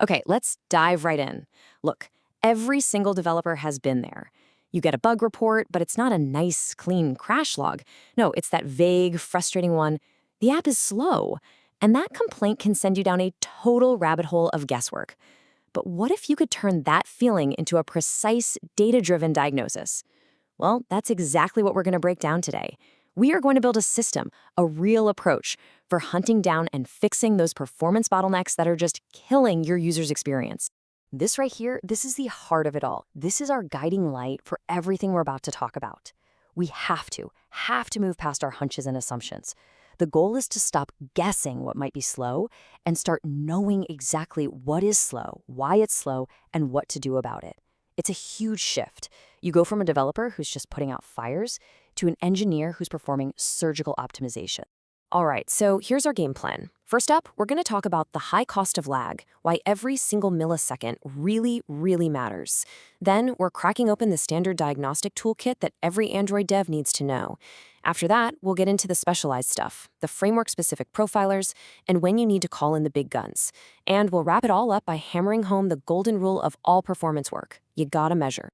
Okay, let's dive right in. Look, every single developer has been there. You get a bug report, but it's not a nice, clean crash log. No, it's that vague, frustrating one. The app is slow. And that complaint can send you down a total rabbit hole of guesswork. But what if you could turn that feeling into a precise, data-driven diagnosis? Well, that's exactly what we're going to break down today. We are going to build a system, a real approach for hunting down and fixing those performance bottlenecks that are just killing your user's experience. This right here, this is the heart of it all. This is our guiding light for everything we're about to talk about. We have to move past our hunches and assumptions. The goal is to stop guessing what might be slow and start knowing exactly what is slow, why it's slow, and what to do about it. It's a huge shift. You go from a developer who's just putting out fires to an engineer who's performing surgical optimization. All right, so here's our game plan. First up, we're going to talk about the high cost of lag, why every single millisecond really matters. Then we're cracking open the standard diagnostic toolkit that every Android dev needs to know. After that, we'll get into the specialized stuff, the framework-specific profilers, and when you need to call in the big guns. And we'll wrap it all up by hammering home the golden rule of all performance work. You gotta measure.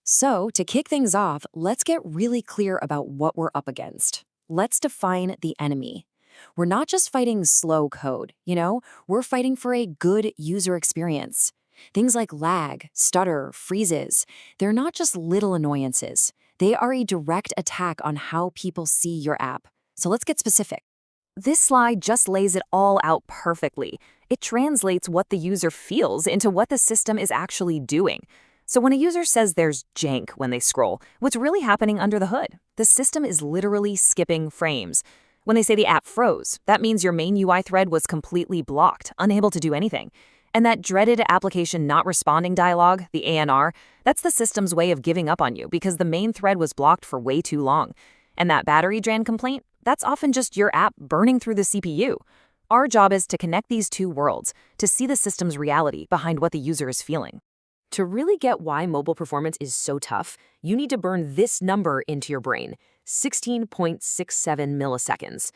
So, to kick things off, let's get really clear about what we're up against. Let's define the enemy. We're not just fighting slow code, we're fighting for a good user experience. Things like lag, stutter, freezes, they're not just little annoyances. They are a direct attack on how people see your app. So let's get specific. This slide just lays it all out perfectly. It translates what the user feels into what the system is actually doing. So when a user says there's jank when they scroll, what's really happening under the hood? The system is literally skipping frames. When they say the app froze, that means your main UI thread was completely blocked, unable to do anything. And that dreaded application not responding dialog, the ANR, that's the system's way of giving up on you because the main thread was blocked for way too long. And that battery drain complaint, that's often just your app burning through the CPU. Our job is to connect these two worlds, to see the system's reality behind what the user is feeling. To really get why mobile performance is so tough, you need to burn this number into your brain, 16.67 milliseconds.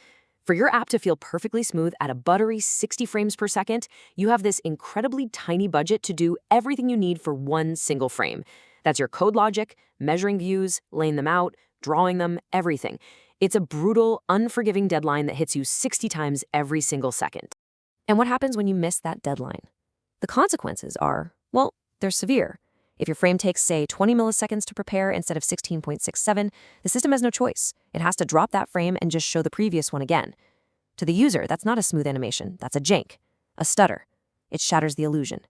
For your app to feel perfectly smooth at a buttery 60 frames per second, you have this incredibly tiny budget to do everything you need for one single frame. That's your code logic, measuring views, laying them out, drawing them, everything. It's a brutal, unforgiving deadline that hits you 60 times every single second. And what happens when you miss that deadline? The consequences are, well, they're severe. If your frame takes, say, 20 milliseconds to prepare instead of 16.67, the system has no choice. It has to drop that frame and just show the previous one again. To the user, that's not a smooth animation. That's a jank, a stutter. It shatters the illusion.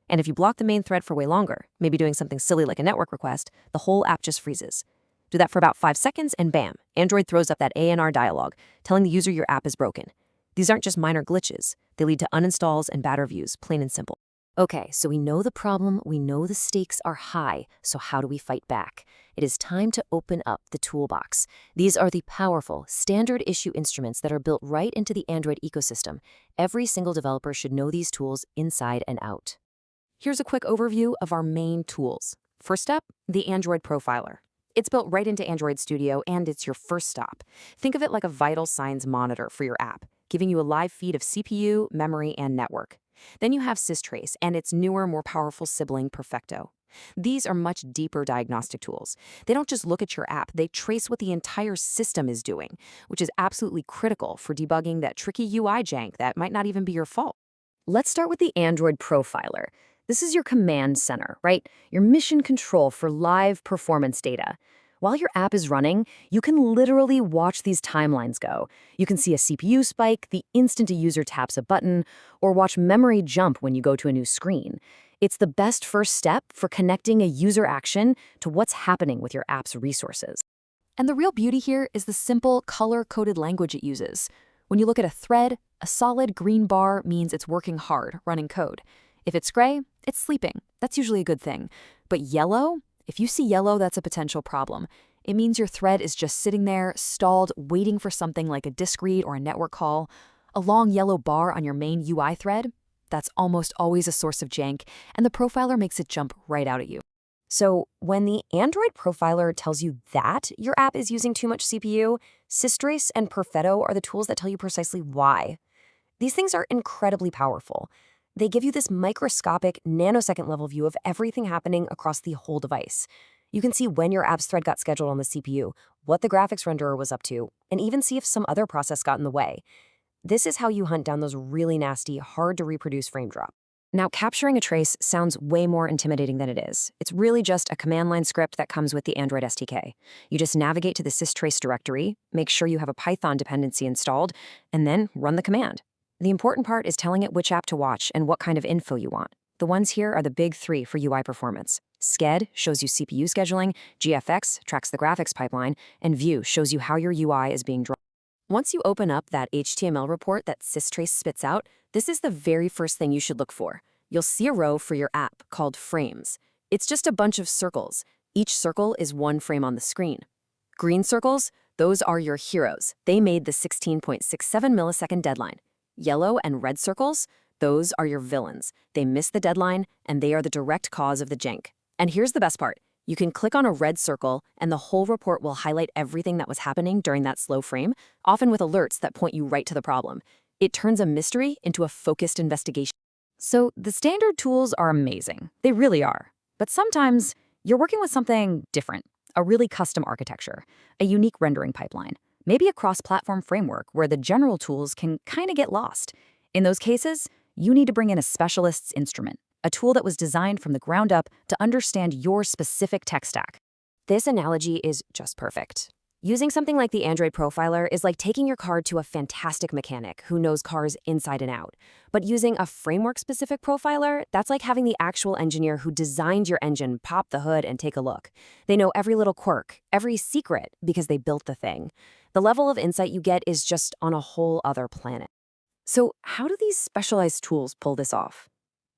And if you block the main thread for way longer, maybe doing something silly like a network request, the whole app just freezes. Do that for about 5 seconds and bam, Android throws up that ANR dialog, telling the user your app is broken. These aren't just minor glitches. They lead to uninstalls and bad reviews, plain and simple. Okay, so we know the problem, we know the stakes are high, so how do we fight back? It is time to open up the toolbox. These are the powerful, standard issue instruments that are built right into the Android ecosystem. Every single developer should know these tools inside and out. Here's a quick overview of our main tools. First up, the Android Profiler. It's built right into Android Studio, and it's your first stop. Think of it like a vital signs monitor for your app, giving you a live feed of CPU, memory, and network. Then you have Systrace and its newer, more powerful sibling, Perfecto. These are much deeper diagnostic tools. They don't just look at your app, they trace what the entire system is doing, which is absolutely critical for debugging that tricky UI jank that might not even be your fault. Let's start with the Android Profiler. This is your command center, right? Your mission control for live performance data. While your app is running, you can literally watch these timelines go. You can see a CPU spike the instant a user taps a button, or watch memory jump when you go to a new screen. It's the best first step for connecting a user action to what's happening with your app's resources. And the real beauty here is the simple, color-coded language it uses. When you look at a thread, a solid green bar means it's working hard, running code. If it's gray, it's sleeping. That's usually a good thing. But yellow? If you see yellow, that's a potential problem. It means your thread is just sitting there, stalled, waiting for something like a disk read or a network call. A long yellow bar on your main UI thread? That's almost always a source of jank, and the profiler makes it jump right out at you. So when the Android Profiler tells you that your app is using too much CPU, Systrace and Perfetto are the tools that tell you precisely why. These things are incredibly powerful. They give you this microscopic, nanosecond level view of everything happening across the whole device. You can see when your app's thread got scheduled on the CPU, what the graphics renderer was up to, and even see if some other process got in the way. This is how you hunt down those really nasty, hard-to-reproduce frame drops. Now, capturing a trace sounds way more intimidating than it is. It's really just a command line script that comes with the Android SDK. You just navigate to the systrace directory, make sure you have a Python dependency installed, and then run the command. The important part is telling it which app to watch and what kind of info you want. The ones here are the big three for UI performance. Sched shows you CPU scheduling, GFX tracks the graphics pipeline, and View shows you how your UI is being drawn. Once you open up that HTML report that systrace spits out, this is the very first thing you should look for. You'll see a row for your app called Frames. It's just a bunch of circles. Each circle is one frame on the screen. Green circles, those are your heroes. They made the 16.67 millisecond deadline. Yellow and red circles, those are your villains. They missed the deadline, and they are the direct cause of the jank. And here's the best part. You can click on a red circle, and the whole report will highlight everything that was happening during that slow frame, often with alerts that point you right to the problem. It turns a mystery into a focused investigation. So the standard tools are amazing. They really are. But sometimes you're working with something different, a really custom architecture, a unique rendering pipeline, maybe a cross-platform framework where the general tools can kind of get lost. In those cases, you need to bring in a specialist's instrument, a tool that was designed from the ground up to understand your specific tech stack. This analogy is just perfect. Using something like the Android Profiler is like taking your car to a fantastic mechanic who knows cars inside and out. But using a framework-specific profiler, that's like having the actual engineer who designed your engine pop the hood and take a look. They know every little quirk, every secret, because they built the thing. The level of insight you get is just on a whole other planet. So how do these specialized tools pull this off?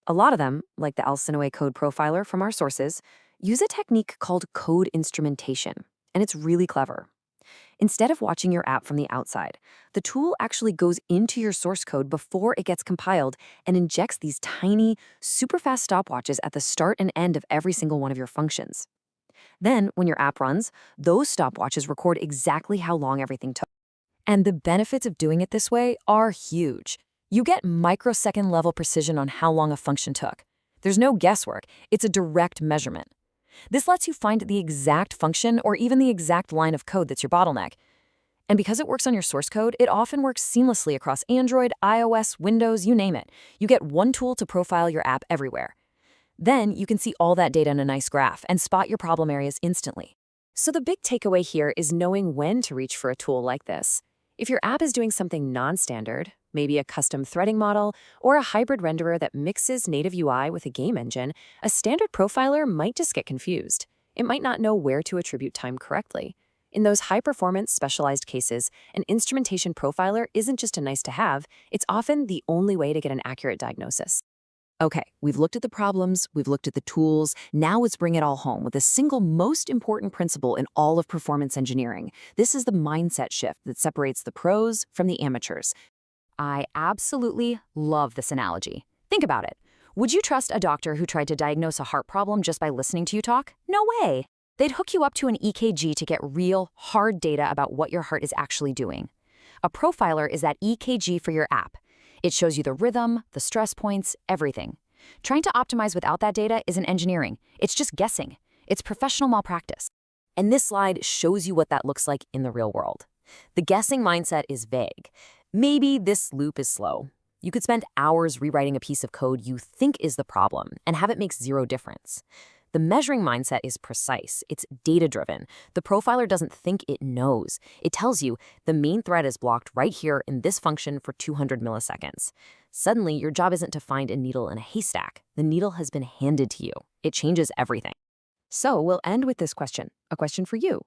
A lot of them, like the Alcinoway Code Profiler from our sources, use a technique called code instrumentation, and it's really clever. Instead of watching your app from the outside, the tool actually goes into your source code before it gets compiled and injects these tiny, super fast stopwatches at the start and end of every single one of your functions. Then, when your app runs, those stopwatches record exactly how long everything took. And the benefits of doing it this way are huge. You get microsecond level precision on how long a function took. There's no guesswork, it's a direct measurement. This lets you find the exact function or even the exact line of code that's your bottleneck. And because it works on your source code, it often works seamlessly across Android, iOS, Windows, you name it. You get one tool to profile your app everywhere. Then you can see all that data in a nice graph and spot your problem areas instantly. So the big takeaway here is knowing when to reach for a tool like this. If your app is doing something non-standard, maybe a custom threading model or a hybrid renderer that mixes native UI with a game engine, a standard profiler might just get confused. It might not know where to attribute time correctly. In those high-performance, specialized cases, an instrumentation profiler isn't just a nice-to-have, it's often the only way to get an accurate diagnosis. Okay, we've looked at the problems, we've looked at the tools, now let's bring it all home with the single most important principle in all of performance engineering. This is the mindset shift that separates the pros from the amateurs. I absolutely love this analogy. Think about it. Would you trust a doctor who tried to diagnose a heart problem just by listening to you talk? No way. They'd hook you up to an EKG to get real, hard data about what your heart is actually doing. A profiler is that EKG for your app. It shows you the rhythm, the stress points, everything. Trying to optimize without that data isn't engineering. It's just guessing. It's professional malpractice. And this slide shows you what that looks like in the real world. The guessing mindset is vague. Maybe this loop is slow. You could spend hours rewriting a piece of code you think is the problem and have it make zero difference. The measuring mindset is precise. It's data-driven. The profiler doesn't think it knows. It tells you the main thread is blocked right here in this function for 200 milliseconds. Suddenly, your job isn't to find a needle in a haystack. The needle has been handed to you. It changes everything. So we'll end with this question, a question for you.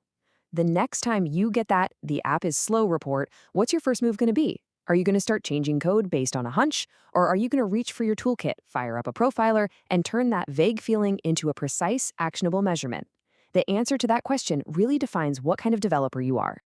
The next time you get that "the app is slow" report, what's your first move going to be? Are you going to start changing code based on a hunch? Or are you going to reach for your toolkit, fire up a profiler, and turn that vague feeling into a precise, actionable measurement? The answer to that question really defines what kind of developer you are.